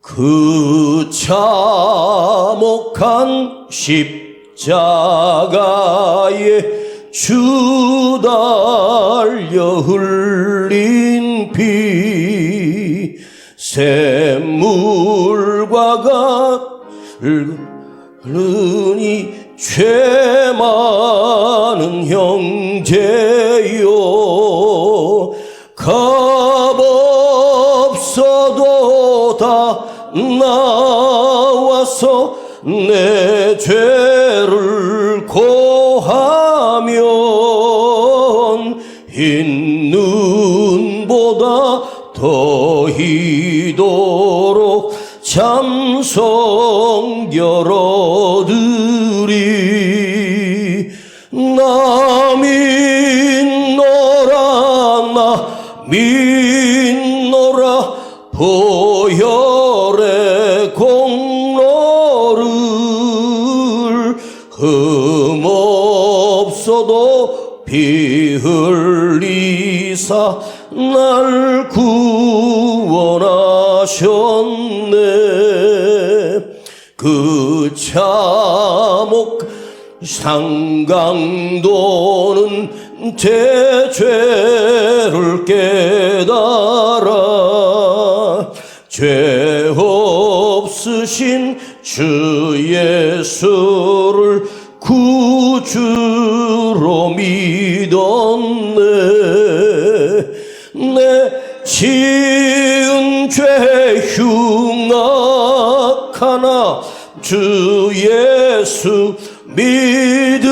그 참혹한 십자가에 주 달려 흘린 피 샘물과 같으니 죄 많은 형제요, 값없어도 다 나와서 내 죄를 고하면 흰 눈보다 더 희도록 참성결 얻으리. 나 믿노라 보혈의 공로를 흠없어도 피 흘리사 날 구원하셨네. 그 참혹 상강도는 제 죄를 깨달아 죄 없으신 주 예수를 구주로 믿었네. 내 지은 죄 흉악하나 주 예수 믿으면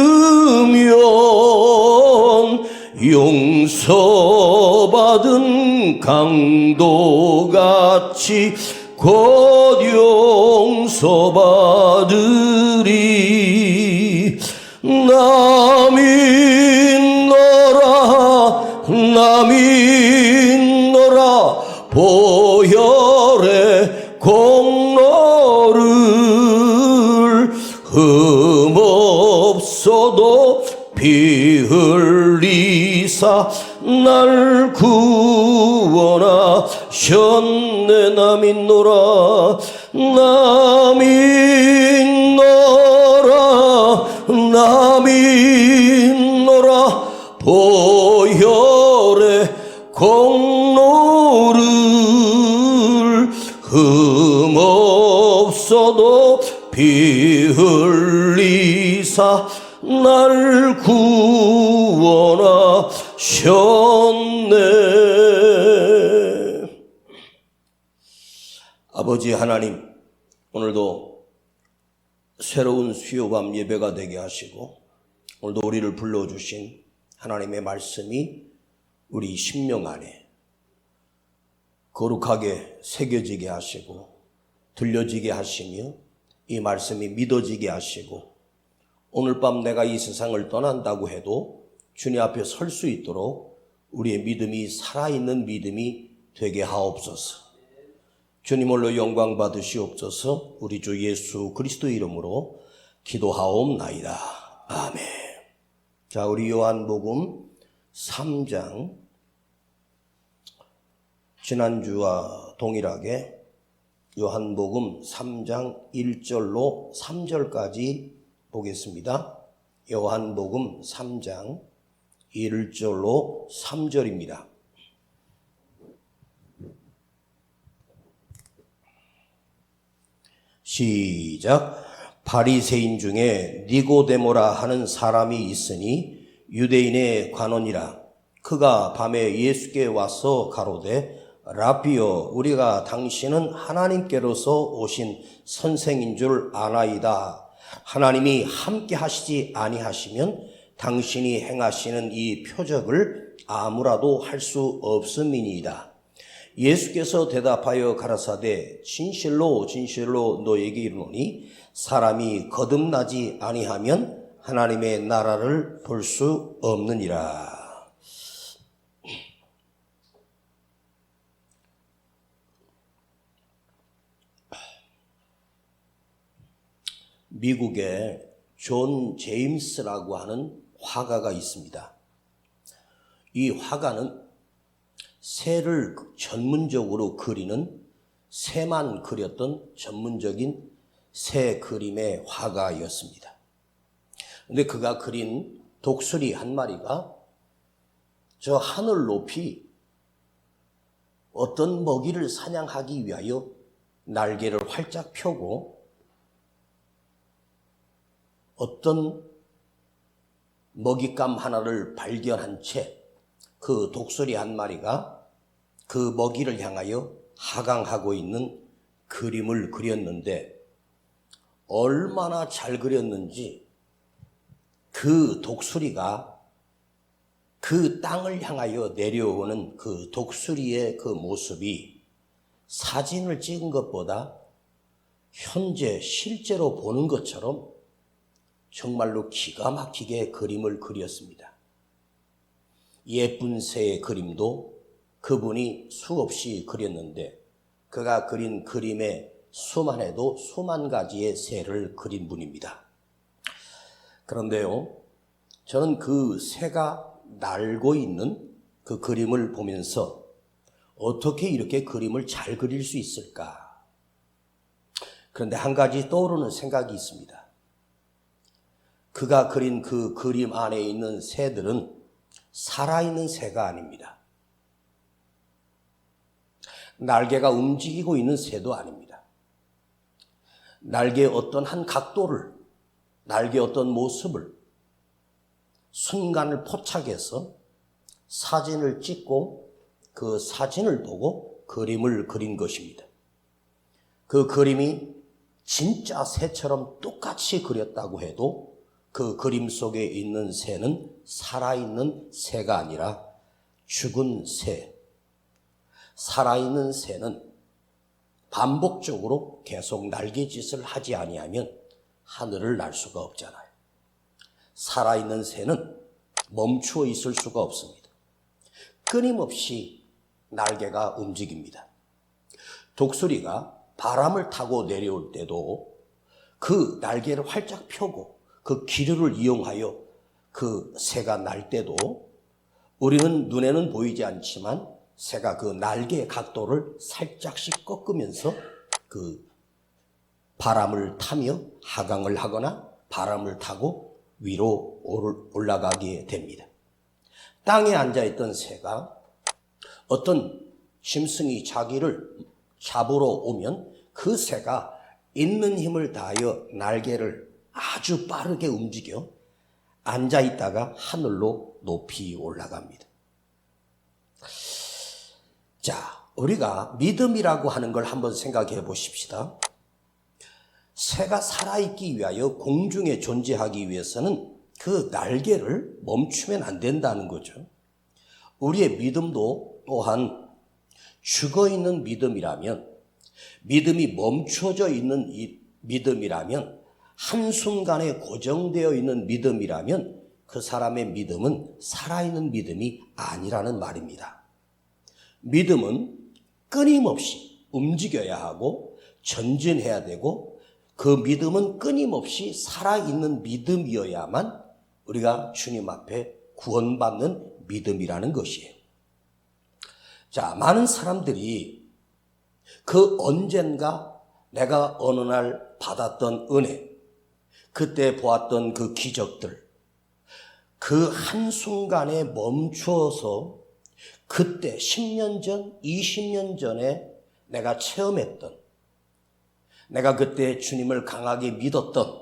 용서받은 강도같이 곧 용서받으리. 나 믿노라 보혈의 공로를 흠없어도 피 흘리사 날 구원하셨네. 나 믿노라 보혈의 공로를 흠없어도 피 흘리사 날 구원하셨네. 아버지 하나님, 오늘도 새로운 수요밤 예배가 되게 하시고 오늘도 우리를 불러주신 하나님의 말씀이 우리 심령 안에 거룩하게 새겨지게 하시고 들려지게 하시며 이 말씀이 믿어지게 하시고 오늘 밤 내가 이 세상을 떠난다고 해도 주님 앞에 설 수 있도록 우리의 믿음이 살아있는 믿음이 되게 하옵소서. 주님 홀로 영광 받으시옵소서. 우리 주 예수 그리스도 이름으로 기도하옵나이다. 아멘. 자, 우리 요한복음 3장, 지난주와 동일하게 요한복음 3장 1절로 3절까지 보겠습니다. 요한복음 3장 1절로 3절입니다. 시작. 바리새인 중에 니고데모라 하는 사람이 있으니 유대인의 관원이라. 그가 밤에 예수께 와서 가로되 라비여, 우리가 당신은 하나님께로서 오신 선생인 줄 아나이다. 하나님이 함께 하시지 아니하시면 당신이 행하시는 이 표적을 아무라도 할 수 없음이니이다. 예수께서 대답하여 가라사대 진실로 진실로 너에게 이르노니 사람이 거듭나지 아니하면 하나님의 나라를 볼 수 없느니라. 미국에 존 제임스라고 하는 화가가 있습니다. 이 화가는 새를 전문적으로 그리는 새만 그렸던 전문적인 새 그림의 화가였습니다. 그런데 그가 그린 독수리 한 마리가 저 하늘 높이 어떤 먹이를 사냥하기 위하여 날개를 활짝 펴고 어떤 먹잇감 하나를 발견한 채 그 독수리 한 마리가 그 먹이를 향하여 하강하고 있는 그림을 그렸는데 얼마나 잘 그렸는지 그 독수리가 그 땅을 향하여 내려오는 그 독수리의 그 모습이 사진을 찍은 것보다 현재 실제로 보는 것처럼 정말로 기가 막히게 그림을 그렸습니다. 예쁜 새의 그림도 그분이 수없이 그렸는데 그가 그린 그림의 수만 해도 수만 가지의 새를 그린 분입니다. 그런데요, 저는 그 새가 날고 있는 그 그림을 보면서 어떻게 이렇게 그림을 잘 그릴 수 있을까? 그런데 한 가지 떠오르는 생각이 있습니다. 그가 그린 그 그림 안에 있는 새들은 살아있는 새가 아닙니다. 날개가 움직이고 있는 새도 아닙니다. 날개의 어떤 한 각도를, 날개의 어떤 모습을 순간을 포착해서 사진을 찍고 그 사진을 보고 그림을 그린 것입니다. 그 그림이 진짜 새처럼 똑같이 그렸다고 해도 그 그림 속에 있는 새는 살아있는 새가 아니라 죽은 새. 살아있는 새는 반복적으로 계속 날개짓을 하지 아니하면 하늘을 날 수가 없잖아요. 살아있는 새는 멈추어 있을 수가 없습니다. 끊임없이 날개가 움직입니다. 독수리가 바람을 타고 내려올 때도 그 날개를 활짝 펴고 그 기류를 이용하여 그 새가 날 때도 우리는 눈에는 보이지 않지만 새가 그 날개의 각도를 살짝씩 꺾으면서 그 바람을 타며 하강을 하거나 바람을 타고 위로 올라가게 됩니다. 땅에 앉아있던 새가 어떤 짐승이 자기를 잡으러 오면 그 새가 있는 힘을 다하여 날개를 아주 빠르게 움직여 앉아있다가 하늘로 높이 올라갑니다. 자, 우리가 믿음이라고 하는 걸 한번 생각해 보십시다. 새가 살아있기 위하여 공중에 존재하기 위해서는 그 날개를 멈추면 안 된다는 거죠. 우리의 믿음도 또한 죽어있는 믿음이라면, 믿음이 멈춰져 있는 이 믿음이라면, 한순간에 고정되어 있는 믿음이라면 그 사람의 믿음은 살아있는 믿음이 아니라는 말입니다. 믿음은 끊임없이 움직여야 하고 전진해야 되고 그 믿음은 끊임없이 살아있는 믿음이어야만 우리가 주님 앞에 구원받는 믿음이라는 것이에요. 자, 많은 사람들이 그 언젠가 내가 어느 날 받았던 은혜, 그때 보았던 그 기적들, 그 한순간에 멈추어서 그때 10년 전, 20년 전에 내가 체험했던, 내가 그때 주님을 강하게 믿었던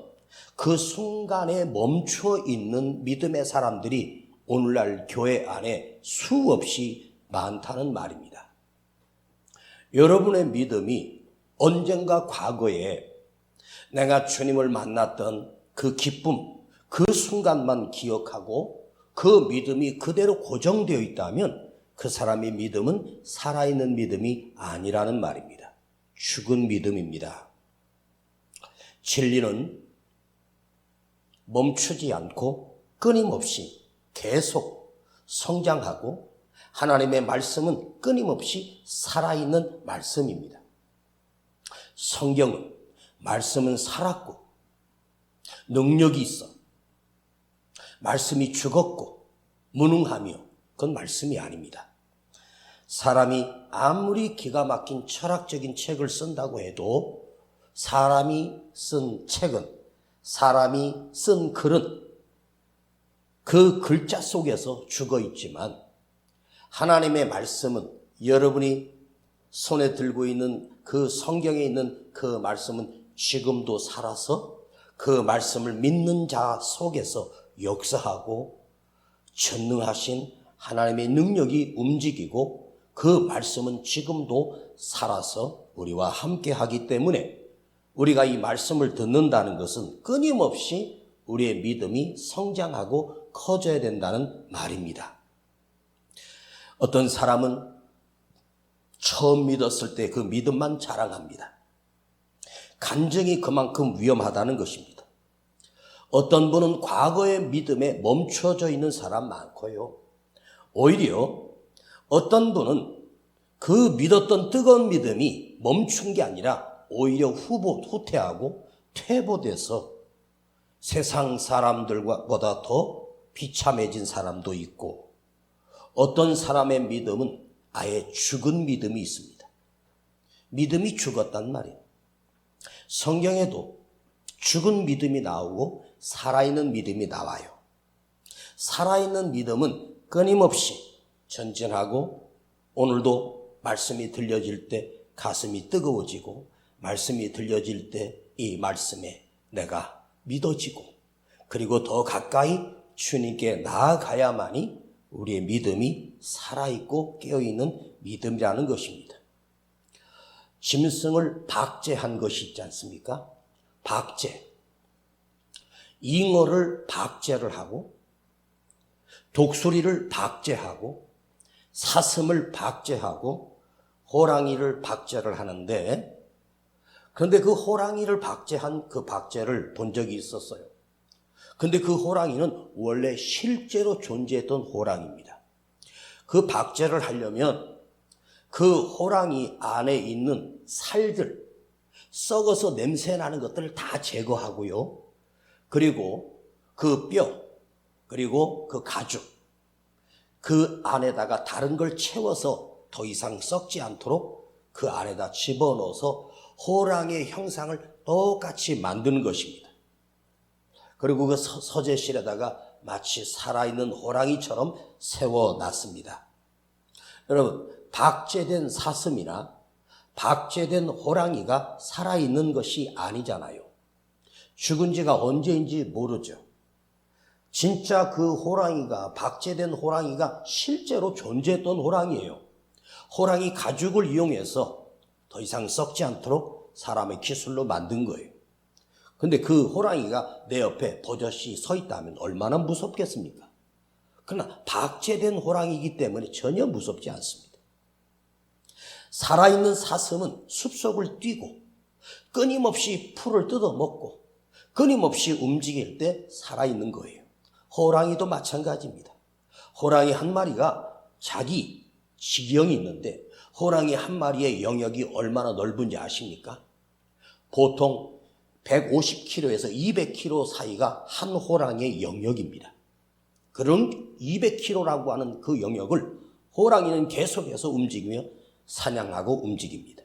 그 순간에 멈춰 있는 믿음의 사람들이 오늘날 교회 안에 수없이 많다는 말입니다. 여러분의 믿음이 언젠가 과거에 내가 주님을 만났던 그 기쁨, 그 순간만 기억하고 그 믿음이 그대로 고정되어 있다면 그 사람의 믿음은 살아있는 믿음이 아니라는 말입니다. 죽은 믿음입니다. 진리는 멈추지 않고 끊임없이 계속 성장하고 하나님의 말씀은 끊임없이 살아있는 말씀입니다. 성경은 말씀은 살았고 능력이 있어. 말씀이 죽었고 무능하며 그건 말씀이 아닙니다. 사람이 아무리 기가 막힌 철학적인 책을 쓴다고 해도 사람이 쓴 책은, 사람이 쓴 글은 그 글자 속에서 죽어 있지만 하나님의 말씀은, 여러분이 손에 들고 있는 그 성경에 있는 그 말씀은 지금도 살아서 그 말씀을 믿는 자 속에서 역사하고 전능하신 하나님의 능력이 움직이고 그 말씀은 지금도 살아서 우리와 함께 하기 때문에 우리가 이 말씀을 듣는다는 것은 끊임없이 우리의 믿음이 성장하고 커져야 된다는 말입니다. 어떤 사람은 처음 믿었을 때 그 믿음만 자랑합니다. 간증이 그만큼 위험하다는 것입니다. 어떤 분은 과거의 믿음에 멈춰져 있는 사람 많고요. 오히려 어떤 분은 그 믿었던 뜨거운 믿음이 멈춘 게 아니라 오히려 후퇴하고 퇴보돼서 세상 사람들보다 더 비참해진 사람도 있고, 어떤 사람의 믿음은 아예 죽은 믿음이 있습니다. 믿음이 죽었단 말이에요. 성경에도 죽은 믿음이 나오고 살아있는 믿음이 나와요. 살아있는 믿음은 끊임없이 전진하고, 오늘도 말씀이 들려질 때 가슴이 뜨거워지고, 말씀이 들려질 때 이 말씀에 내가 믿어지고, 그리고 더 가까이 주님께 나아가야만이 우리의 믿음이 살아있고 깨어있는 믿음이라는 것입니다. 짐승을 박제한 것이 있지 않습니까? 박제. 잉어를 박제를 하고, 독수리를 박제하고, 사슴을 박제하고, 호랑이를 박제를 하는데, 그런데 그 호랑이를 박제한 그 박제를 본 적이 있었어요. 근데 그 호랑이는 원래 실제로 존재했던 호랑이입니다. 그 박제를 하려면 그 호랑이 안에 있는 살들, 썩어서 냄새 나는 것들을 다 제거하고요. 그리고 그 뼈, 그리고 그 가죽, 그 안에다가 다른 걸 채워서 더 이상 썩지 않도록 그 안에다 집어넣어서 호랑이의 형상을 똑같이 만드는 것입니다. 그리고 그 서재실에다가 마치 살아있는 호랑이처럼 세워놨습니다. 여러분, 박제된 사슴이나 박제된 호랑이가 살아있는 것이 아니잖아요. 죽은 지가 언제인지 모르죠. 진짜 그 호랑이가, 박제된 호랑이가 실제로 존재했던 호랑이에요. 호랑이 가죽을 이용해서 더 이상 썩지 않도록 사람의 기술로 만든 거예요. 근데 그 호랑이가 내 옆에 버젓이 서 있다면 얼마나 무섭겠습니까? 그러나 박제된 호랑이이기 때문에 전혀 무섭지 않습니다. 살아있는 사슴은 숲속을 뛰고 끊임없이 풀을 뜯어먹고 끊임없이 움직일 때 살아있는 거예요. 호랑이도 마찬가지입니다. 호랑이 한 마리가 자기 지경이 있는데 호랑이 한 마리의 영역이 얼마나 넓은지 아십니까? 보통 150km에서 200km 사이가 한 호랑이의 영역입니다. 그런 200km라고 하는 그 영역을 호랑이는 계속해서 움직이며 사냥하고 움직입니다.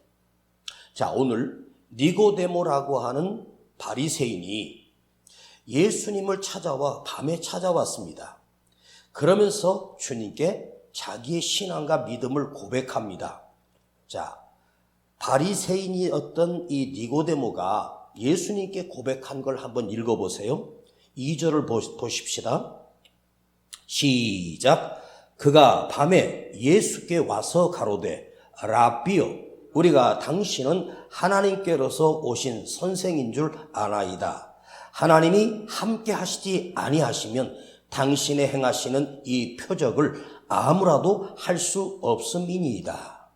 자, 오늘 니고데모라고 하는 바리새인이 예수님을 찾아와 밤에 찾아왔습니다. 그러면서 주님께 자기의 신앙과 믿음을 고백합니다. 자, 바리새인이었던 이 니고데모가 예수님께 고백한 걸 한번 읽어보세요. 2절을 보십시다. 시작. 그가 밤에 예수께 와서 가로되 라비요, 우리가 당신은 하나님께로서 오신 선생인 줄 아나이다. 하나님이 함께 하시지 아니하시면 당신의 행하시는 이 표적을 아무라도 할 수 없음이니이다.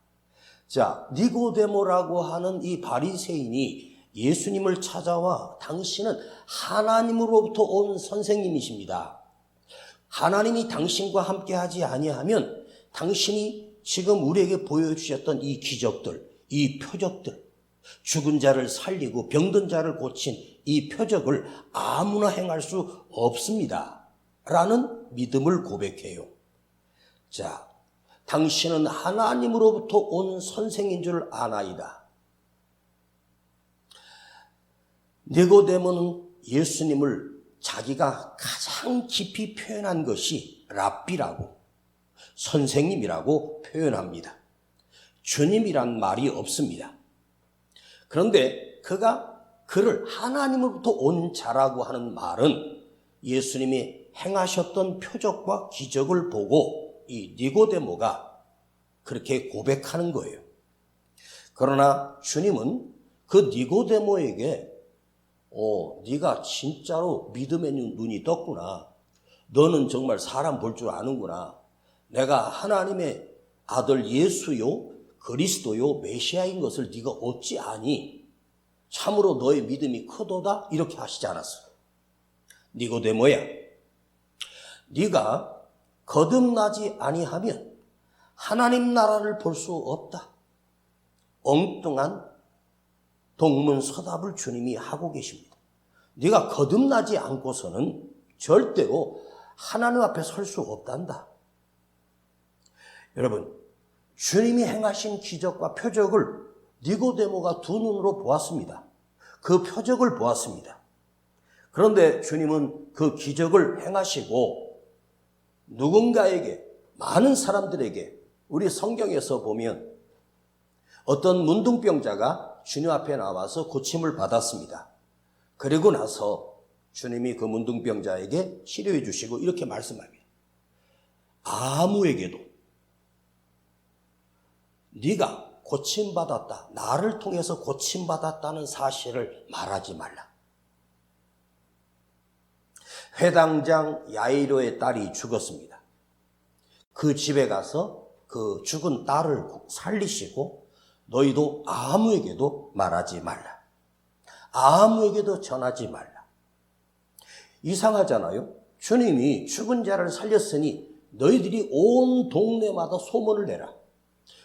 자, 니고데모라고 하는 이 바리새인이 예수님을 찾아와 당신은 하나님으로부터 온 선생님이십니다. 하나님이 당신과 함께 하지 아니하면 당신이 지금 우리에게 보여주셨던 이 기적들, 이 표적들, 죽은 자를 살리고 병든 자를 고친 이 표적을 아무나 행할 수 없습니다. 라는 믿음을 고백해요. 자, 당신은 하나님으로부터 온 선생인 줄 아나이다. 니고데모는 예수님을 자기가 가장 깊이 표현한 것이 랍비라고, 선생님이라고 표현합니다. 주님이란 말이 없습니다. 그런데 그가 그를 하나님으로부터 온 자라고 하는 말은 예수님이 행하셨던 표적과 기적을 보고 이 니고데모가 그렇게 고백하는 거예요. 그러나 주님은 그 니고데모에게 네가 진짜로 믿음의 눈이 떴구나. 너는 정말 사람 볼 줄 아는구나. 내가 하나님의 아들 예수요, 그리스도요, 메시아인 것을 네가 어찌 아니? 참으로 너의 믿음이 크도다? 이렇게 하시지 않았어. 니고데모야, 네가 거듭나지 아니하면 하나님 나라를 볼 수 없다. 엉뚱한 동문서답을 주님이 하고 계십니다. 네가 거듭나지 않고서는 절대로 하나님 앞에 설 수 없단다. 여러분, 주님이 행하신 기적과 표적을 니고데모가 두 눈으로 보았습니다. 그 표적을 보았습니다. 그런데 주님은 그 기적을 행하시고 누군가에게, 많은 사람들에게, 우리 성경에서 보면 어떤 문둥병자가 주님 앞에 나와서 고침을 받았습니다. 그리고 나서 주님이 그 문둥병자에게 치료해 주시고 이렇게 말씀합니다. 아무에게도 네가 고침받았다, 나를 통해서 고침받았다는 사실을 말하지 말라. 회당장 야이로의 딸이 죽었습니다. 그 집에 가서 그 죽은 딸을 살리시고 너희도 아무에게도 말하지 말라. 아무에게도 전하지 말라. 이상하잖아요. 주님이 죽은 자를 살렸으니 너희들이 온 동네마다 소문을 내라.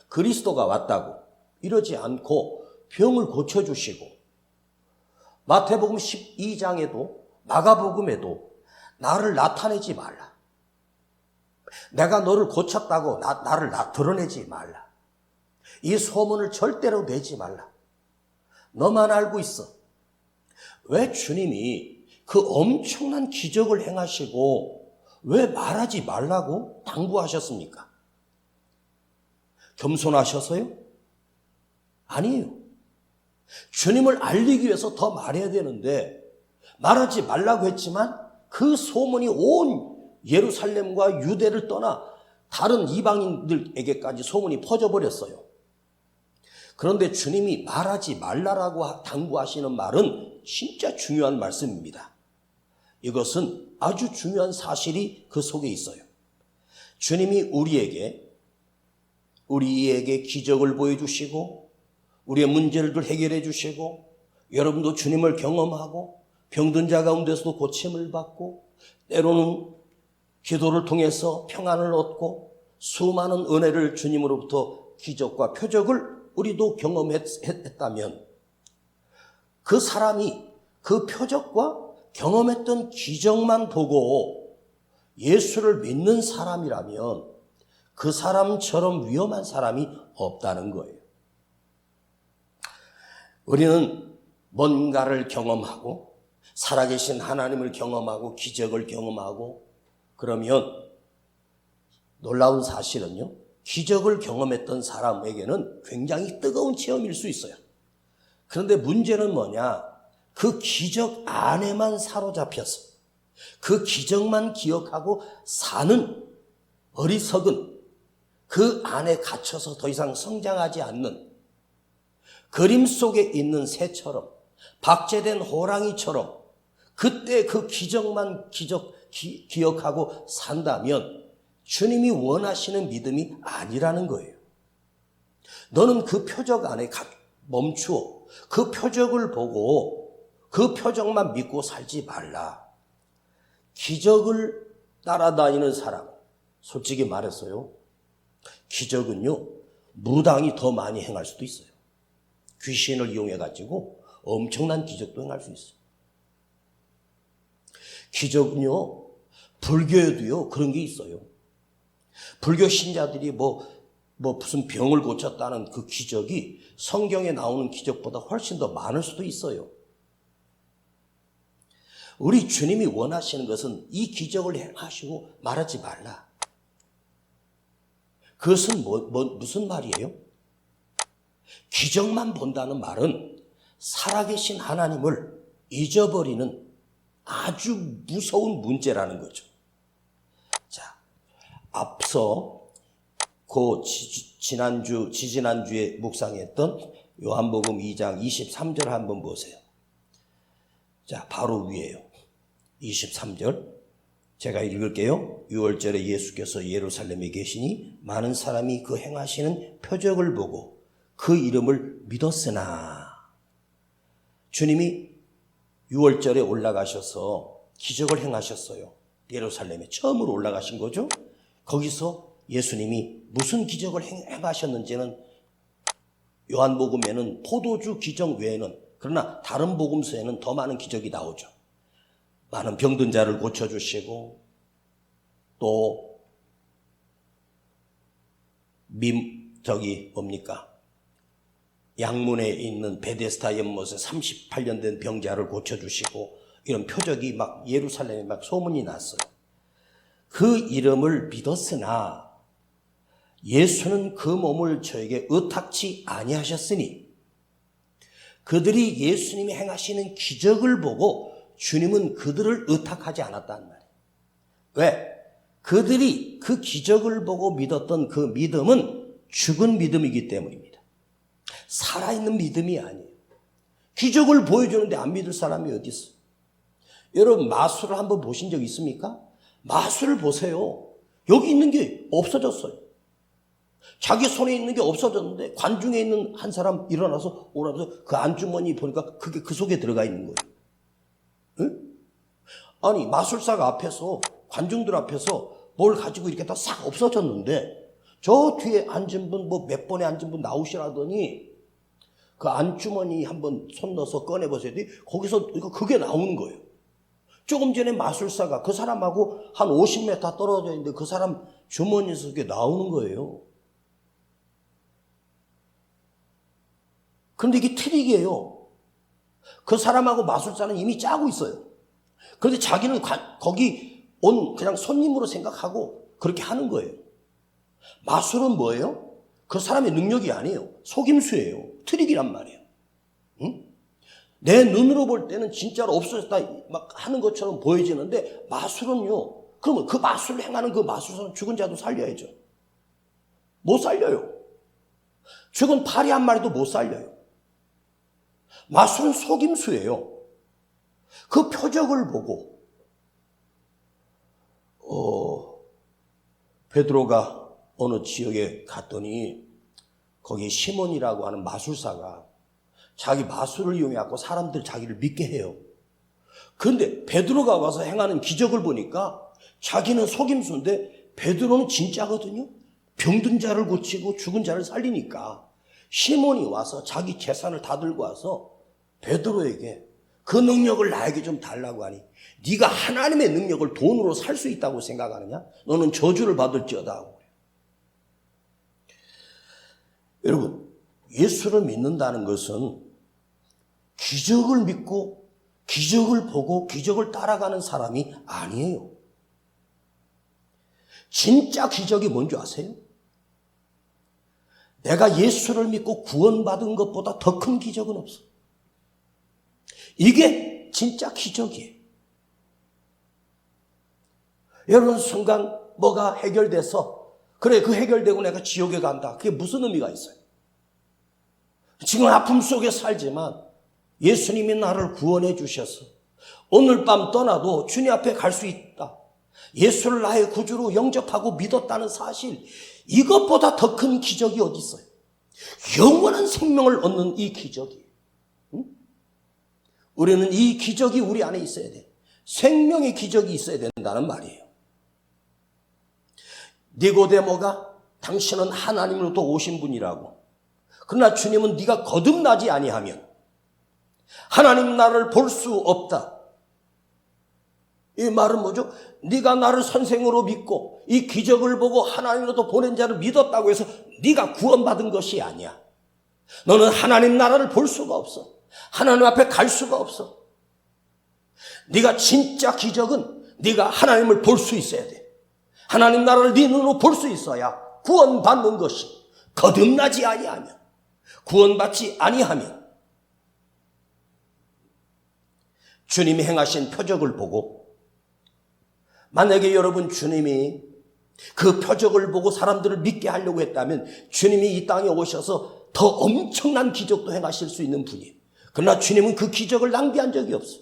그리스도가 왔다고. 이러지 않고 병을 고쳐주시고, 마태복음 12장에도 마가복음에도 나를 나타내지 말라. 내가 너를 고쳤다고 나를 드러내지 말라. 이 소문을 절대로 내지 말라. 너만 알고 있어. 왜 주님이 그 엄청난 기적을 행하시고 왜 말하지 말라고 당부하셨습니까? 겸손하셔서요? 아니에요. 주님을 알리기 위해서 더 말해야 되는데 말하지 말라고 했지만 그 소문이 온 예루살렘과 유대를 떠나 다른 이방인들에게까지 소문이 퍼져버렸어요. 그런데 주님이 말하지 말라라고 당부하시는 말은 진짜 중요한 말씀입니다. 이것은 아주 중요한 사실이 그 속에 있어요. 주님이 우리에게 기적을 보여주시고 우리의 문제를 해결해 주시고 여러분도 주님을 경험하고 병든 자 가운데서도 고침을 받고 때로는 기도를 통해서 평안을 얻고 수많은 은혜를 주님으로부터 기적과 표적을 우리도 경험했다면 그 사람이 그 표적과 경험했던 기적만 보고 예수를 믿는 사람이라면 그 사람처럼 위험한 사람이 없다는 거예요. 우리는 뭔가를 경험하고 살아계신 하나님을 경험하고 기적을 경험하고 그러면 놀라운 사실은요, 기적을 경험했던 사람에게는 굉장히 뜨거운 체험일 수 있어요. 그런데 문제는 뭐냐? 그 기적 안에만 사로잡혀서 그 기적만 기억하고 사는 어리석은, 그 안에 갇혀서 더 이상 성장하지 않는, 그림 속에 있는 새처럼 박제된 호랑이처럼 그때 그 기적만 기억하고 산다면 주님이 원하시는 믿음이 아니라는 거예요. 너는 그 표적 안에 멈추어 그 표적을 보고 그 표적만 믿고 살지 말라. 기적을 따라다니는 사람, 솔직히 말했어요. 기적은요, 무당이 더 많이 행할 수도 있어요. 귀신을 이용해가지고 엄청난 기적도 행할 수 있어요. 기적은요, 불교에도요, 그런 게 있어요. 불교 신자들이 무슨 병을 고쳤다는 그 기적이 성경에 나오는 기적보다 훨씬 더 많을 수도 있어요. 우리 주님이 원하시는 것은 이 기적을 행하시고 말하지 말라. 그것은 무슨 말이에요? 기적만 본다는 말은 살아계신 하나님을 잊어버리는 아주 무서운 문제라는 거죠. 자, 앞서 지지난주에 묵상했던 요한복음 2장 23절 한번 보세요. 자, 바로 위에요. 23절. 제가 읽을게요. 6월절에 예수께서 예루살렘에 계시니 많은 사람이 그 행하시는 표적을 보고 그 이름을 믿었으나, 주님이 6월절에 올라가셔서 기적을 행하셨어요. 예루살렘에 처음으로 올라가신 거죠. 거기서 예수님이 무슨 기적을 행하셨는지는 요한복음에는 포도주 기적 외에는, 그러나 다른 복음서에는 더 많은 기적이 나오죠. 많은 병든 자를 고쳐주시고, 또 양문에 있는 베데스다 연못에 38년 된 병자를 고쳐주시고, 이런 표적이 막 예루살렘에 막 소문이 났어요. 그 이름을 믿었으나 예수는 그 몸을 저에게 의탁치 아니하셨으니, 그들이 예수님이 행하시는 기적을 보고 주님은 그들을 의탁하지 않았다는 말이에요. 왜? 그들이 그 기적을 보고 믿었던 그 믿음은 죽은 믿음이기 때문입니다. 살아있는 믿음이 아니에요. 기적을 보여주는데 안 믿을 사람이 어디 있어요? 여러분, 마술을 한번 보신 적 있습니까? 마술을 보세요. 여기 있는 게 없어졌어요. 자기 손에 있는 게 없어졌는데 관중에 있는 한 사람 일어나서 오라면서 그 안주머니 보니까 그게 그 속에 들어가 있는 거예요. 응? 아니, 마술사가 앞에서, 관중들 앞에서 뭘 가지고 이렇게 다 싹 없어졌는데 저 뒤에 앉은 분, 몇 번에 앉은 분 나오시라더니 그 안주머니 한번 손 넣어서 꺼내보세요. 거기서 그게 나오는 거예요. 조금 전에 마술사가 그 사람하고 한 50m 떨어져 있는데 그 사람 주머니에서 그게 나오는 거예요. 그런데 이게 트릭이에요. 그 사람하고 마술사는 이미 짜고 있어요. 그런데 자기는 거기 온 그냥 손님으로 생각하고 그렇게 하는 거예요. 마술은 뭐예요? 그 사람의 능력이 아니에요. 속임수예요. 트릭이란 말이에요. 응? 내 눈으로 볼 때는 진짜로 없어졌다 막 하는 것처럼 보여지는데, 마술은요, 그러면 그 마술을 행하는 그 마술사는 죽은 자도 살려야죠. 못 살려요. 죽은 파리 한 마리도 못 살려요. 마술은 속임수예요. 그 표적을 보고 베드로가 어느 지역에 갔더니 거기 시몬이라고 하는 마술사가 자기 마술을 이용해갖고 사람들 자기를 믿게 해요. 그런데 베드로가 와서 행하는 기적을 보니까 자기는 속임수인데 베드로는 진짜거든요. 병든 자를 고치고 죽은 자를 살리니까 시몬이 와서 자기 재산을 다 들고 와서 베드로에게 그 능력을 나에게 좀 달라고 하니, 네가 하나님의 능력을 돈으로 살 수 있다고 생각하느냐? 너는 저주를 받을지어다 하고 그래요. 여러분, 예수를 믿는다는 것은 기적을 믿고 기적을 보고 기적을 따라가는 사람이 아니에요. 진짜 기적이 뭔지 아세요? 내가 예수를 믿고 구원받은 것보다 더 큰 기적은 없어. 이게 진짜 기적이에요. 여러분, 순간 뭐가 해결돼서 그래, 그 해결되고 내가 지옥에 간다. 그게 무슨 의미가 있어요? 지금 아픔 속에 살지만 예수님이 나를 구원해 주셔서 오늘 밤 떠나도 주님 앞에 갈 수 있다. 예수를 나의 구주로 영접하고 믿었다는 사실, 이것보다 더 큰 기적이 어디 있어요? 영원한 생명을 얻는 이 기적이. 응? 우리는 이 기적이 우리 안에 있어야 돼. 생명의 기적이 있어야 된다는 말이에요. 니고데모가 당신은 하나님으로부터 오신 분이라고. 그러나 주님은 네가 거듭나지 아니하면 하나님 나라를 볼 수 없다. 이 말은 뭐죠? 네가 나를 선생으로 믿고 이 기적을 보고 하나님으로부터 보낸 자를 믿었다고 해서 네가 구원받은 것이 아니야. 너는 하나님 나라를 볼 수가 없어. 하나님 앞에 갈 수가 없어. 네가 진짜 기적은 네가 하나님을 볼 수 있어야 돼. 하나님 나라를 네 눈으로 볼 수 있어야 구원받는 것이. 거듭나지 아니하면, 구원받지 아니하면 주님이 행하신 표적을 보고, 만약에 여러분 주님이 그 표적을 보고 사람들을 믿게 하려고 했다면 주님이 이 땅에 오셔서 더 엄청난 기적도 행하실 수 있는 분이에요. 그러나 주님은 그 기적을 낭비한 적이 없어요.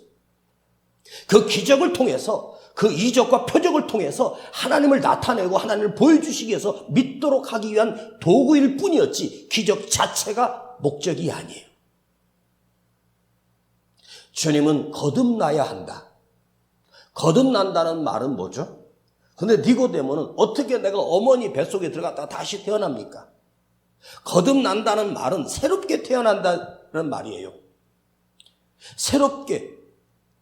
그 기적을 통해서, 그 이적과 표적을 통해서 하나님을 나타내고 하나님을 보여주시기 위해서 믿도록 하기 위한 도구일 뿐이었지 기적 자체가 목적이 아니에요. 주님은 거듭나야 한다. 거듭난다는 말은 뭐죠? 근데 니고데모는 어떻게 내가 어머니 뱃속에 들어갔다가 다시 태어납니까? 거듭난다는 말은 새롭게 태어난다는 말이에요. 새롭게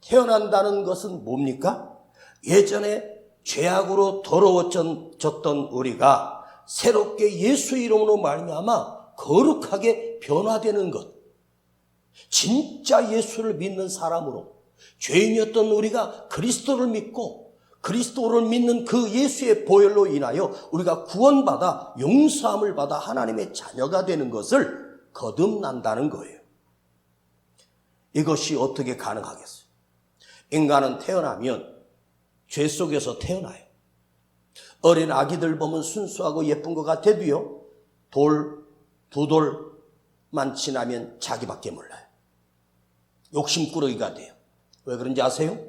태어난다는 것은 뭡니까? 예전에 죄악으로 더러워졌던 우리가 새롭게 예수 이름으로 말미암아 거룩하게 변화되는 것. 진짜 예수를 믿는 사람으로, 죄인이었던 우리가 그리스도를 믿고 그리스도를 믿는 그 예수의 보혈로 인하여 우리가 구원받아 용서함을 받아 하나님의 자녀가 되는 것을 거듭난다는 거예요. 이것이 어떻게 가능하겠어요? 인간은 태어나면 죄 속에서 태어나요. 어린 아기들 보면 순수하고 예쁜 것 같아도요, 두 돌만 지나면 자기밖에 몰라요. 욕심꾸러기가 돼요. 왜 그런지 아세요?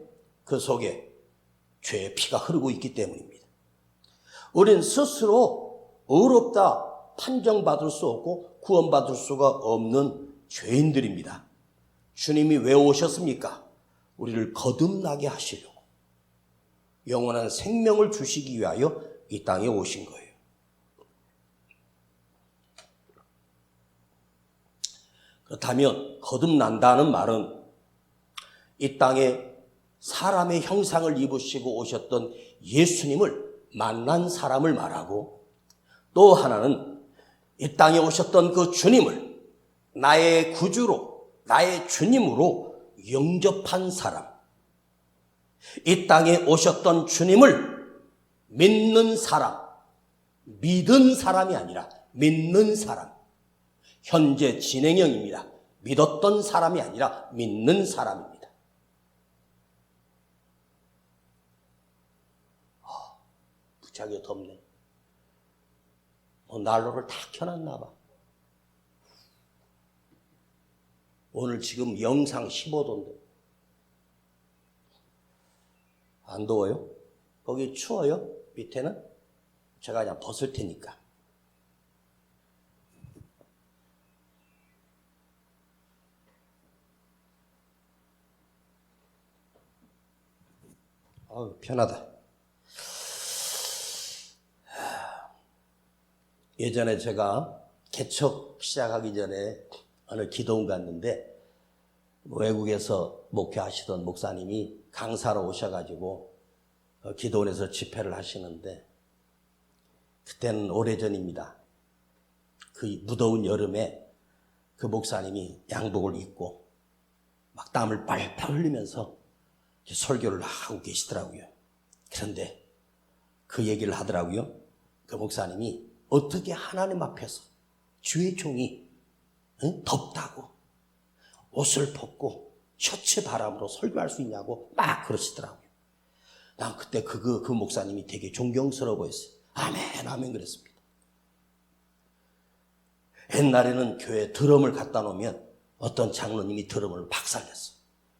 그 속에 죄의 피가 흐르고 있기 때문입니다. 우린 스스로 의롭다 판정받을 수 없고 구원받을 수가 없는 죄인들입니다. 주님이 왜 오셨습니까? 우리를 거듭나게 하시려고, 영원한 생명을 주시기 위하여 이 땅에 오신 거예요. 그렇다면 거듭난다는 말은 이 땅에 사람의 형상을 입으시고 오셨던 예수님을 만난 사람을 말하고, 또 하나는 이 땅에 오셨던 그 주님을 나의 구주로, 나의 주님으로 영접한 사람, 이 땅에 오셨던 주님을 믿는 사람, 믿은 사람이 아니라 믿는 사람, 현재 진행형입니다. 믿었던 사람이 아니라 믿는 사람입니다. 무지하게 덥네. 난로를 다 켜놨나 봐. 오늘 지금 영상 15도인데 안 더워요? 거기 추워요? 밑에는? 제가 그냥 벗을 테니까. 편하다. 예전에 제가 개척 시작하기 전에 어느 기도원 갔는데 외국에서 목회하시던 목사님이 강사로 오셔가지고 기도원에서 집회를 하시는데, 그때는 오래전입니다. 그 무더운 여름에 그 목사님이 양복을 입고 막 땀을 빨빨 흘리면서 설교를 하고 계시더라고요. 그런데 그 얘기를 하더라고요. 그 목사님이 어떻게 하나님 앞에서 주의 종이 덥다고 옷을 벗고 셔츠 바람으로 설교할 수 있냐고 막 그러시더라고요. 난 그때 그 목사님이 되게 존경스러워 보였어요. 아멘, 아멘 그랬습니다. 옛날에는 교회에 드럼을 갖다 놓으면 어떤 장로님이 드럼을 박살냈어.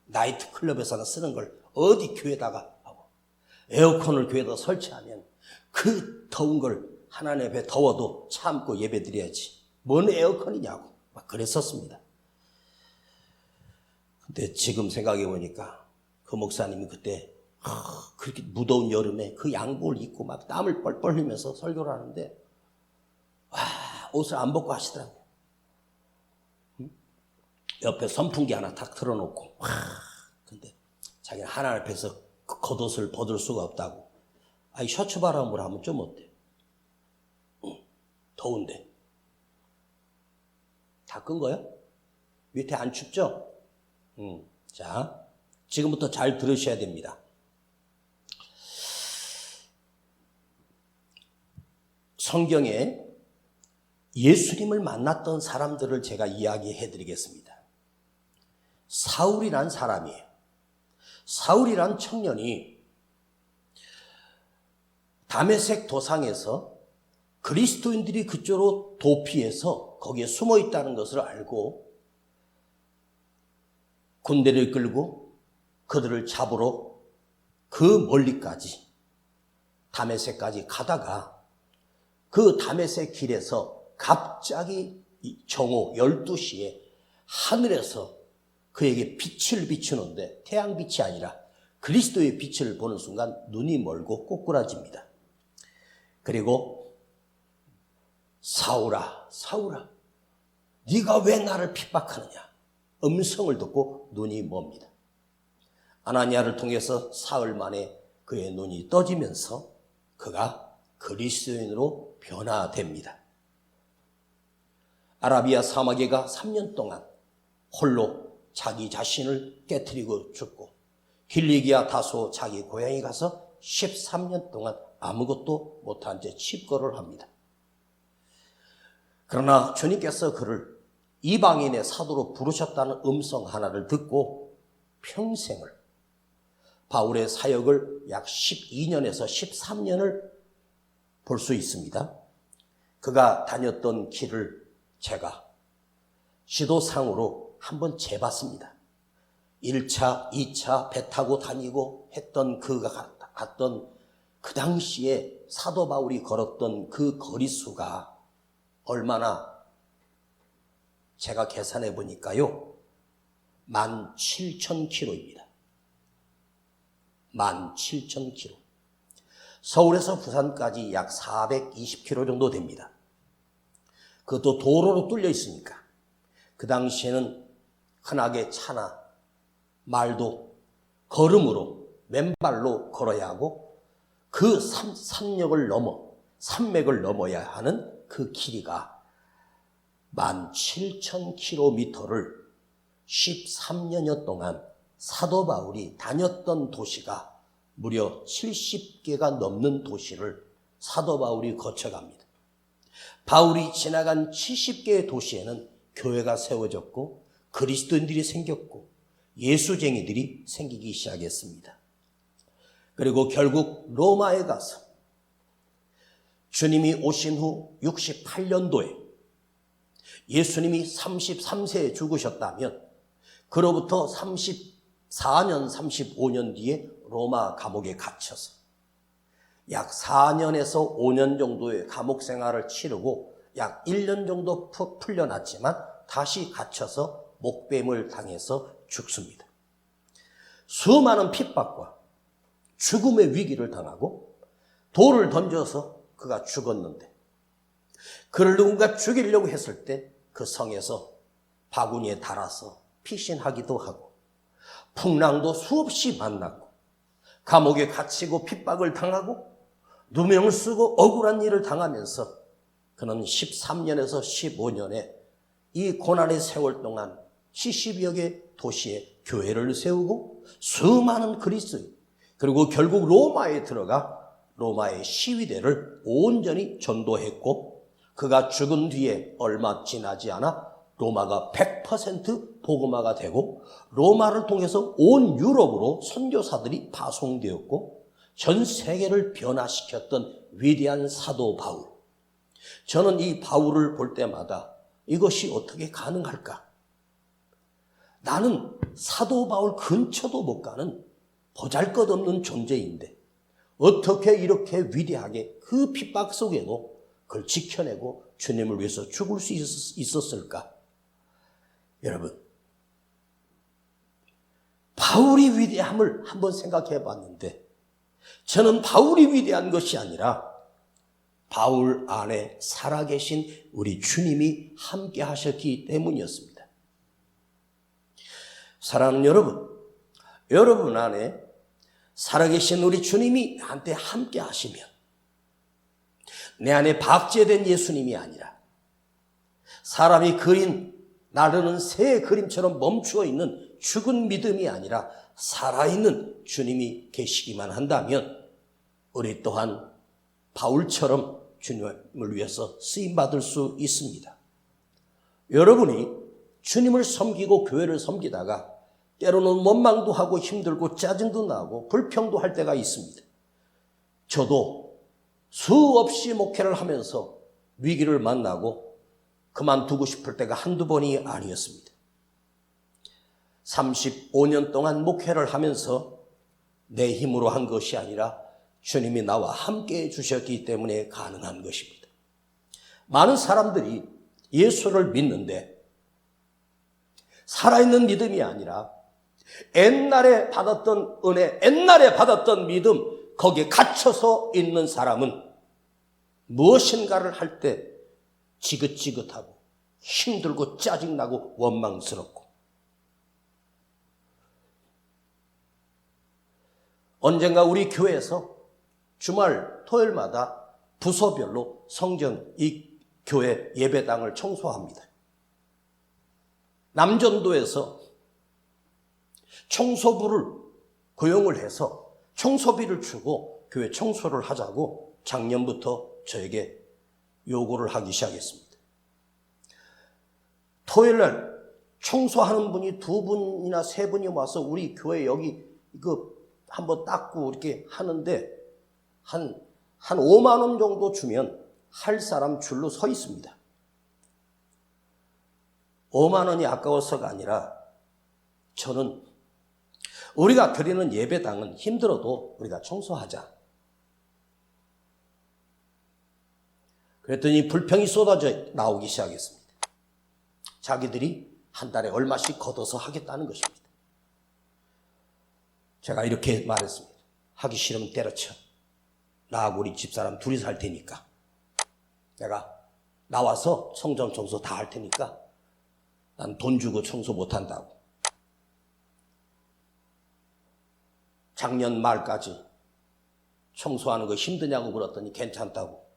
나이트 클럽에서는 쓰는 걸 어디 교회다가 하고, 에어컨을 교회에다 설치하면 그 더운 걸 하나님 앞에 더워도 참고 예배 드려야지, 뭔 에어컨이냐고 막 그랬었습니다. 근데 지금 생각해 보니까 그 목사님이 그때 그렇게 무더운 여름에 그 양복을 입고 막 땀을 뻘뻘 흘리면서 설교를 하는데, 옷을 안 벗고 하시더라고요. 옆에 선풍기 하나 탁 틀어놓고, 근데 자기는 하나님 앞에서 겉옷을 벗을 수가 없다고. 아이, 셔츠 바람을 하면 좀 어때? 더운데. 다 끈 거야? 밑에 안 춥죠? 자, 지금부터 잘 들으셔야 됩니다. 성경에 예수님을 만났던 사람들을 제가 이야기해 드리겠습니다. 사울이란 사람이에요. 사울이란 청년이 다메섹 도상에서 그리스도인들이 그쪽으로 도피해서 거기에 숨어 있다는 것을 알고 군대를 끌고 그들을 잡으러 그 멀리까지 다메섹까지 가다가 그 다메섹 길에서 갑자기 정오 12시에 하늘에서 그에게 빛을 비추는데 태양빛이 아니라 그리스도의 빛을 보는 순간 눈이 멀고 꼬꾸라집니다. 그리고 사울아, 사울아, 네가 왜 나를 핍박하느냐? 음성을 듣고 눈이 멉니다. 아나니아를 통해서 사흘 만에 그의 눈이 떠지면서 그가 그리스도인으로 변화됩니다. 아라비아 사막에 가 3년 동안 홀로 자기 자신을 깨트리고 죽고 길리기아 다소 자기 고향에 가서 13년 동안 아무것도 못한 채 칩거를 합니다. 그러나 주님께서 그를 이방인의 사도로 부르셨다는 음성 하나를 듣고 평생을 바울의 사역을 약 12년에서 13년을 볼 수 있습니다. 그가 다녔던 길을 제가 지도상으로 한번 재봤습니다. 1차, 2차 배 타고 다니고 했던 그가 갔던 그 당시에 사도 바울이 걸었던 그 거리수가 얼마나 제가 계산해 보니까요. 17,000km입니다. 17,000km. 서울에서 부산까지 약 420km 정도 됩니다. 그것도 도로로 뚫려 있으니까. 그 당시에는 흔하게 차나 말도 걸음으로 맨발로 걸어야 하고 그 산맥을 넘어야 하는 그 길이가 17,000km를 13년여 동안 사도 바울이 다녔던 도시가 무려 70개가 넘는 도시를 사도 바울이 거쳐갑니다. 바울이 지나간 70개의 도시에는 교회가 세워졌고 그리스도인들이 생겼고 예수쟁이들이 생기기 시작했습니다. 그리고 결국 로마에 가서 주님이 오신 후 68년도에 예수님이 33세에 죽으셨다면 그로부터 34년, 35년 뒤에 로마 감옥에 갇혀서 약 4년에서 5년 정도의 감옥 생활을 치르고 약 1년 정도 풀려났지만 다시 갇혀서 목뱀을 당해서 죽습니다. 수많은 핍박과 죽음의 위기를 당하고 돌을 던져서 그가 죽었는데 그를 누군가 죽이려고 했을 때 그 성에서 바구니에 달아서 피신하기도 하고 풍랑도 수없이 만났고 감옥에 갇히고 핍박을 당하고 누명을 쓰고 억울한 일을 당하면서 그는 13년에서 15년에 이 고난의 세월 동안 70여 개 도시에 교회를 세우고 수많은 그리스도인 그리고 결국 로마에 들어가 로마의 시위대를 온전히 전도했고 그가 죽은 뒤에 얼마 지나지 않아 로마가 100% 복음화가 되고 로마를 통해서 온 유럽으로 선교사들이 파송되었고 전 세계를 변화시켰던 위대한 사도 바울. 저는 이 바울을 볼 때마다 이것이 어떻게 가능할까? 나는 사도 바울 근처도 못 가는 보잘것없는 존재인데 어떻게 이렇게 위대하게 그 핍박 속에도 그걸 지켜내고 주님을 위해서 죽을 수 있었을까? 여러분, 바울이 위대함을 한번 생각해 봤는데 저는 바울이 위대한 것이 아니라 바울 안에 살아계신 우리 주님이 함께 하셨기 때문이었습니다. 사랑하는 여러분, 여러분 안에 살아계신 우리 주님이 나한테 함께 하시면 내 안에 박제된 예수님이 아니라 사람이 그린 나르는 새의 그림처럼 멈추어 있는 죽은 믿음이 아니라 살아있는 주님이 계시기만 한다면 우리 또한 바울처럼 주님을 위해서 쓰임받을 수 있습니다. 여러분이 주님을 섬기고 교회를 섬기다가 때로는 원망도 하고 힘들고 짜증도 나고 불평도 할 때가 있습니다. 저도 수없이 목회를 하면서 위기를 만나고 그만두고 싶을 때가 한두 번이 아니었습니다. 35년 동안 목회를 하면서 내 힘으로 한 것이 아니라 주님이 나와 함께 해주셨기 때문에 가능한 것입니다. 많은 사람들이 예수를 믿는데 살아있는 믿음이 아니라 옛날에 받았던 은혜, 옛날에 받았던 믿음, 거기에 갇혀서 있는 사람은 무엇인가를 할 때 지긋지긋하고 힘들고 짜증나고 원망스럽고, 언젠가 우리 교회에서 주말 토요일마다 부서별로 이 교회 예배당을 청소합니다. 남전도에서 청소부를 고용을 해서 청소비를 주고 교회 청소를 하자고 작년부터 저에게 요구를 하기 시작했습니다. 토요일날 청소하는 분이 2분이나 3분이 와서 우리 교회 여기 이거 한번 닦고 이렇게 하는데 한 5만 원 정도 주면 할 사람 줄로 서 있습니다. 5만 원이 아까워서가 아니라 저는 우리가 드리는 예배당은 힘들어도 우리가 청소하자. 그랬더니 불평이 쏟아져 나오기 시작했습니다. 자기들이 한 달에 얼마씩 걷어서 하겠다는 것입니다. 제가 이렇게 말했습니다. 하기 싫으면 때려쳐. 나하고 우리 집사람 둘이서 할 테니까. 내가 나와서 성전 청소 다 할 테니까 난 돈 주고 청소 못 한다고. 작년 말까지 청소하는 거 힘드냐고 물었더니 괜찮다고.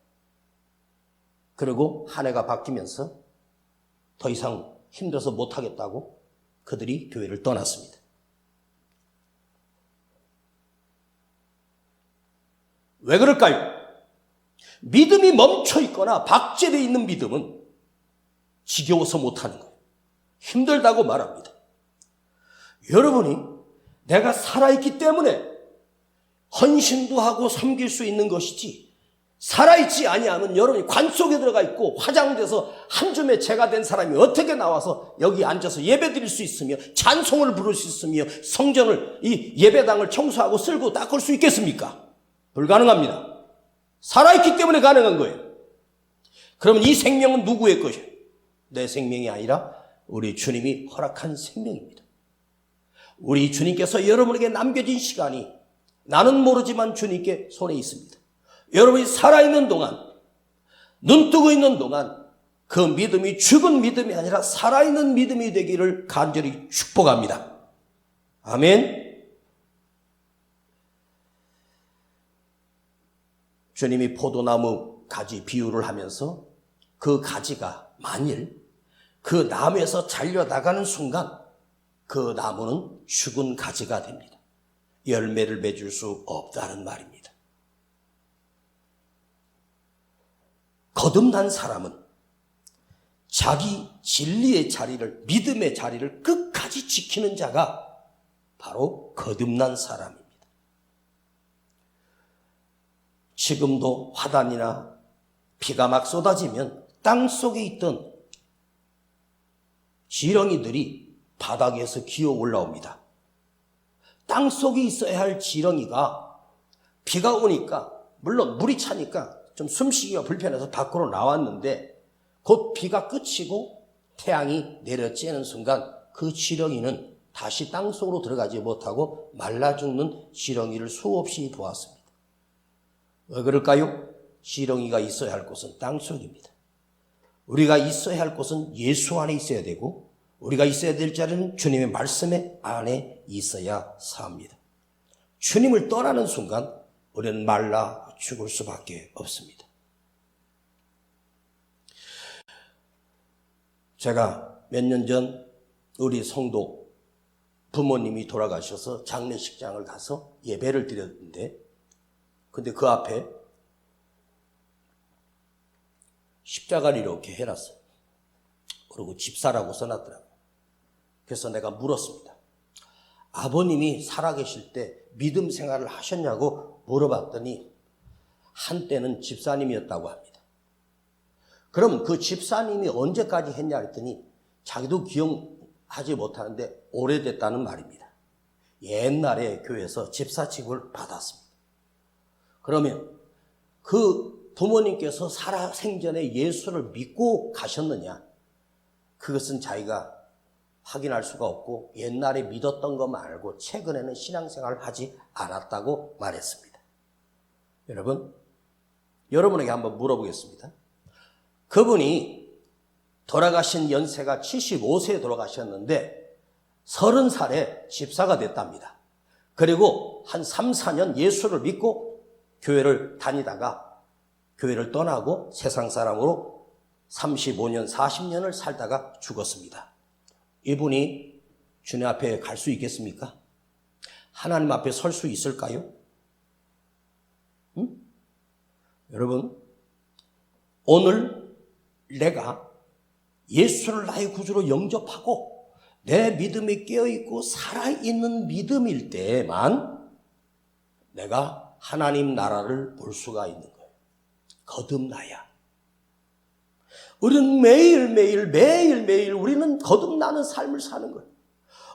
그리고 한 해가 바뀌면서 더 이상 힘들어서 못 하겠다고 그들이 교회를 떠났습니다. 왜 그럴까요? 믿음이 멈춰 있거나 박제되어 있는 믿음은 지겨워서 못하는 거예요. 힘들다고 말합니다. 여러분이 내가 살아있기 때문에 헌신도 하고 섬길 수 있는 것이지, 살아있지 아니하면 여러분이 관 속에 들어가 있고 화장돼서 한 줌의 재가 된 사람이 어떻게 나와서 여기 앉아서 예배 드릴 수 있으며 찬송을 부를 수 있으며 성전을, 이 예배당을 청소하고 쓸고 닦을 수 있겠습니까? 불가능합니다. 살아있기 때문에 가능한 거예요. 그러면 이 생명은 누구의 것이에요? 내 생명이 아니라 우리 주님이 허락한 생명입니다. 우리 주님께서 여러분에게 남겨진 시간이 나는 모르지만 주님께 손에 있습니다. 여러분이 살아있는 동안, 눈 뜨고 있는 동안 그 믿음이 죽은 믿음이 아니라 살아있는 믿음이 되기를 간절히 축복합니다. 아멘. 주님이 포도나무 가지 비유를 하면서 그 가지가 만일 그 나무에서 잘려나가는 순간 그 나무는 죽은 가지가 됩니다. 열매를 맺을 수 없다는 말입니다. 거듭난 사람은 자기 진리의 자리를, 믿음의 자리를 끝까지 지키는 자가 바로 거듭난 사람입니다. 지금도 화단이나 비가 막 쏟아지면 땅 속에 있던 지렁이들이 바닥에서 기어 올라옵니다. 땅 속에 있어야 할 지렁이가 비가 오니까, 물론 물이 차니까 좀 숨쉬기가 불편해서 밖으로 나왔는데 곧 비가 그치고 태양이 내려쬐는 순간 그 지렁이는 다시 땅 속으로 들어가지 못하고 말라 죽는 지렁이를 수없이 보았습니다. 왜 그럴까요? 지렁이가 있어야 할 곳은 땅 속입니다. 우리가 있어야 할 곳은 예수 안에 있어야 되고, 우리가 있어야 될 자리는 주님의 말씀의 안에 있어야 삽니다. 주님을 떠나는 순간 우리는 말라 죽을 수밖에 없습니다. 제가 몇 년 전 우리 성도 부모님이 돌아가셔서 장례식장을 가서 예배를 드렸는데, 근데 그 앞에 십자가를 이렇게 해놨어요. 그리고 집사라고 써놨더라고요. 그래서 내가 물었습니다. 아버님이 살아계실 때 믿음 생활을 하셨냐고 물어봤더니 한때는 집사님이었다고 합니다. 그럼 그 집사님이 언제까지 했냐 했더니 자기도 기억하지 못하는데 오래됐다는 말입니다. 옛날에 교회에서 집사 직을 받았습니다. 그러면 그 부모님께서 살아생전에 예수를 믿고 가셨느냐? 그것은 자기가 확인할 수가 없고 옛날에 믿었던 것만 알고 최근에는 신앙생활을 하지 않았다고 말했습니다. 여러분에게 한번 물어보겠습니다. 그분이 돌아가신 연세가 75세에 돌아가셨는데 30살에 집사가 됐답니다. 그리고 한 3, 4년 예수를 믿고 교회를 다니다가 교회를 떠나고 세상 사람으로 35년, 40년을 살다가 죽었습니다. 이분이 주님 앞에 갈 수 있겠습니까? 하나님 앞에 설 수 있을까요? 여러분, 오늘 내가 예수를 나의 구주로 영접하고 내 믿음이 깨어있고 살아있는 믿음일 때에만 내가 하나님 나라를 볼 수가 있는 거예요. 거듭나야. 우리는 매일매일 우리는 거듭나는 삶을 사는 거예요.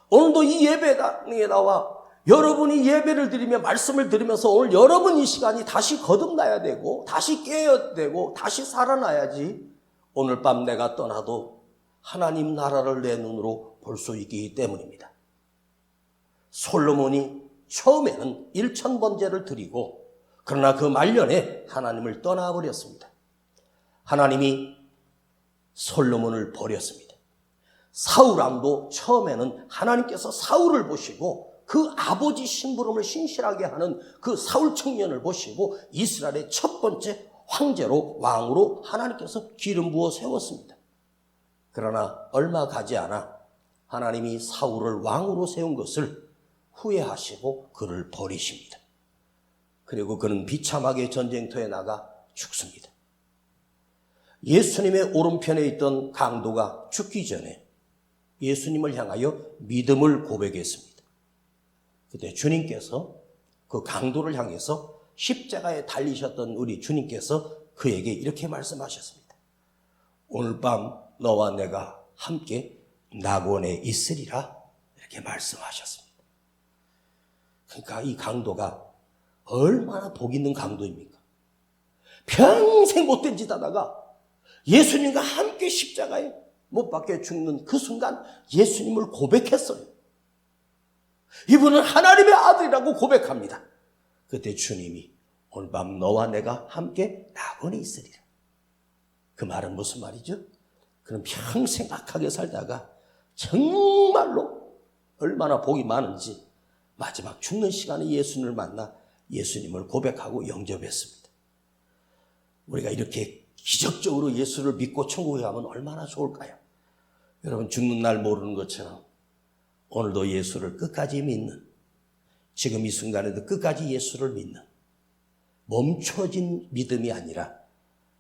오늘도 이 예배당에 나와 여러분이 예배를 드리며 말씀을 들으면서 오늘 여러분 이 시간이 다시 거듭나야 되고 다시 깨어야 되고 다시 살아나야지 오늘 밤 내가 떠나도 하나님 나라를 내 눈으로 볼 수 있기 때문입니다. 솔로몬이 처음에는 1000번제를 드리고 그러나 그 말년에 하나님을 떠나버렸습니다. 하나님이 솔로몬을 버렸습니다. 사울왕도 처음에는 하나님께서 사울을 보시고 그 아버지 심부름을 신실하게 하는 그 사울 청년을 보시고 이스라엘의 첫 번째 황제로 왕으로 하나님께서 기름 부어 세웠습니다. 그러나 얼마 가지 않아 하나님이 사울을 왕으로 세운 것을 후회하시고 그를 버리십니다. 그리고 그는 비참하게 전쟁터에 나가 죽습니다. 예수님의 오른편에 있던 강도가 죽기 전에 예수님을 향하여 믿음을 고백했습니다. 그때 주님께서 그 강도를 향해서 십자가에 달리셨던 우리 주님께서 그에게 이렇게 말씀하셨습니다. 오늘 밤 너와 내가 함께 낙원에 있으리라 이렇게 말씀하셨습니다. 그러니까 이 강도가 얼마나 복 있는 강도입니까? 평생 못된 짓 하다가 예수님과 함께 십자가에 못 박혀 죽는 그 순간 예수님을 고백했어요. 이분은 하나님의 아들이라고 고백합니다. 그때 주님이 오늘 밤 너와 내가 함께 낙원에 있으리라. 그 말은 무슨 말이죠? 그럼 평생 악하게 살다가 정말로 얼마나 복이 많은지 마지막 죽는 시간에 예수님을 만나 예수님을 고백하고 영접했습니다. 우리가 이렇게 기적적으로 예수를 믿고 천국에 가면 얼마나 좋을까요? 여러분, 죽는 날 모르는 것처럼 오늘도 예수를 끝까지 믿는, 지금 이 순간에도 끝까지 예수를 믿는 멈춰진 믿음이 아니라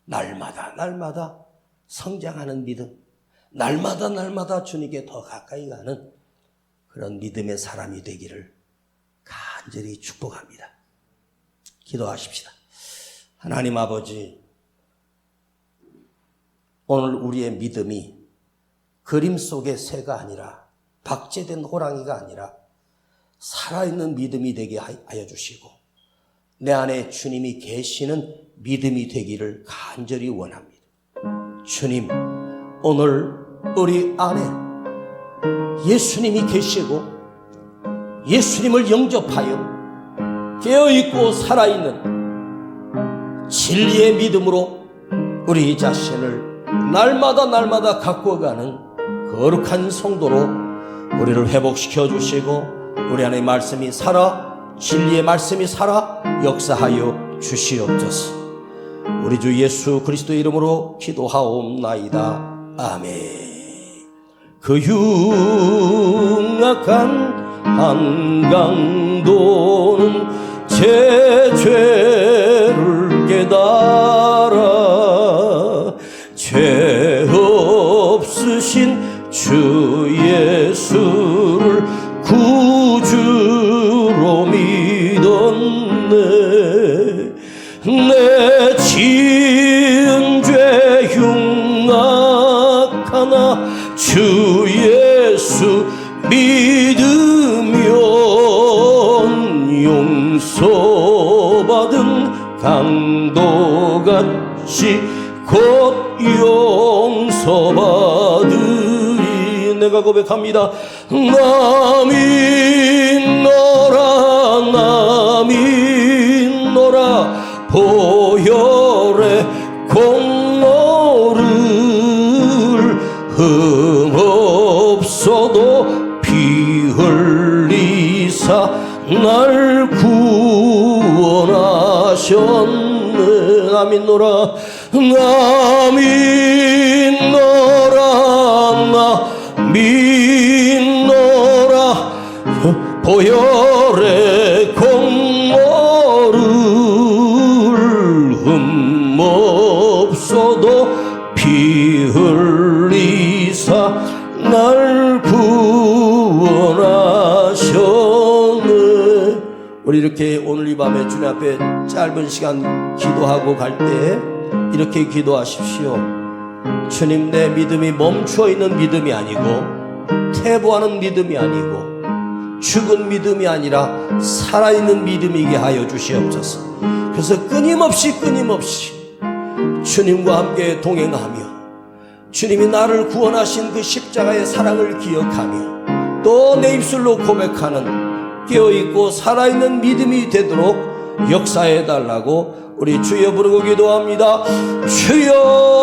날마다 성장하는 믿음, 날마다 주님께 더 가까이 가는 그런 믿음의 사람이 되기를 간절히 축복합니다. 기도하십시다. 하나님 아버지, 오늘 우리의 믿음이 그림 속의 새가 아니라 박제된 호랑이가 아니라 살아있는 믿음이 되게 하여 주시고 내 안에 주님이 계시는 믿음이 되기를 간절히 원합니다. 주님, 오늘 우리 안에 예수님이 계시고 예수님을 영접하여 깨어있고 살아있는 진리의 믿음으로 우리 자신을 날마다 가꾸어가는 거룩한 성도로 우리를 회복시켜 주시고 우리 안에 말씀이 살아 진리의 말씀이 살아 역사하여 주시옵소서. 우리 주 예수 그리스도 이름으로 기도하옵나이다. 아멘. 그 흉악한 한강도는 제 죄를 깨달아 죄 없으신 주 예수를 구주로 믿었네. 내 지은 죄 흉악하나 주 예수 믿으면 용서받은 강도같이 곧 용서받으리. 내가 고백합니다. 나 믿노라 보혈의 공로를 흠없어도 피 흘리사 날 구원하셨네. 나 믿노라 보혈의 공로를 흠없어도 피 흘리사 날 구원하셨네. 우리 이렇게 오늘 이 밤에 주님 앞에 짧은 시간 기도하고 갈 때 이렇게 기도하십시오. 주님, 내 믿음이 멈춰 있는 믿음이 아니고 퇴보하는 믿음이 아니고 죽은 믿음이 아니라 살아있는 믿음이게 하여 주시옵소서. 그래서 끊임없이 주님과 함께 동행하며 주님이 나를 구원하신 그 십자가의 사랑을 기억하며 또 내 입술로 고백하는 깨어있고 살아있는 믿음이 되도록 역사해달라고 우리 주여 부르고 기도합니다. 주여